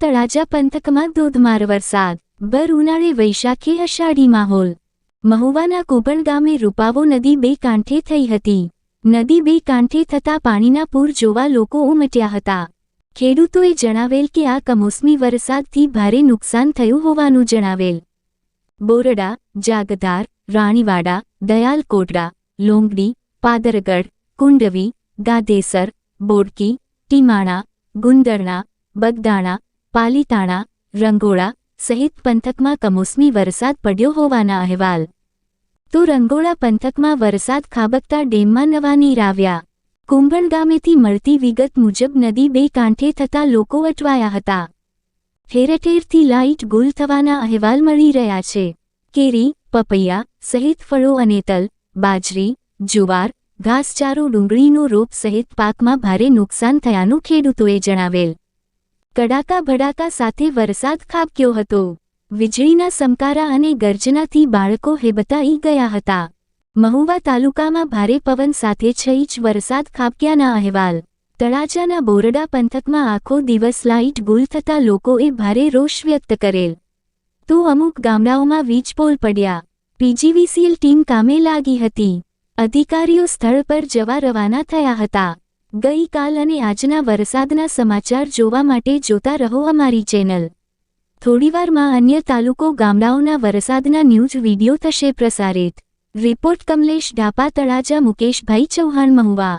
તળાજા પંથકમાં ધોધમાર વરસાદ, ભર ઉનાળે વૈશાખે અષાઢી માહોલ। મહુવાના કુબણ ગામે રૂપાવો નદી બે કાંઠે થઈ હતી। નદી બે કાંઠે થતા પાણીના પૂર જોવા લોકો ઉમટ્યા હતા। ખેડૂતોએ જણાવેલ કે આ કમોસમી વરસાદથી ભારે નુકસાન થયું હોવાનું જણાવેલ। બોરડા, જાગધાર, રાણીવાડા, દયાલ કોટડા, લોંગડી, પાદરગઢ, કુંડવી, ગાદેસર, બોડકી, ટીમાણા, ગુંદરણા, બગદાણા, પાલીતાણા, રંગોળા સહિત પંથકમાં કમોસમી વરસાદ પડ્યો હોવાના અહેવાલ। તો રંગોળા પંથકમાં વરસાદ ખાબકતા ડેમમાં નવા નીર આવ્યા। કુંભણ ગામેથી મળતી વિગત મુજબ નદી બે કાંઠે થતા લોકો અટવાયા હતા। ઠેરઠેરથી લાઇટ ગુલ થવાના અહેવાલ મળી રહ્યા છે। કેરી, પપૈયા સહિત ફળો અને તલ, બાજરી, જુવાર, ઘાસચારો, ડુંગળીનો રોપ સહિત પાકમાં ભારે નુકસાન થયાનું ખેડૂતોએ જણાવેલ। કડાકા ભડાકા સાથે વરસાદ ખાબક્યો હતો। વીજળીના સમકારા અને ગર્જનાથી બાળકો હેબતાઈ ગયા હતા। મહુવા તાલુકામાં ભારે પવન સાથે 6 ઇંચ વરસાદ ખાબક્યાના અહેવાલ। તળાજાના બોરડા પંથકમાં આખો દિવસ લાઇટ ગુલ થતા લોકોએ ભારે રોષ વ્યક્ત કરેલ। તો અમુક ગામડાઓમાં વીજ પોલ પડ્યા। પીજીવીસીએલ ટીમ કામે લાગી હતી। અધિકારીઓ સ્થળ પર જવા રવાના થયા હતા। ગઈકાલ અને આજના વરસાદના સમાચાર જોવા માટે જોતા રહો અમારી ચેનલ। થોડીવારમાં અન્ય તાલુકો ગામડાઓના વરસાદના ન્યૂઝ વિડીયો થશે પ્રસારિત। રિપોર્ટ કમલેશ ઢાપા, તળાજા, મુકેશભાઈ ચૌહાણ, મહુવા।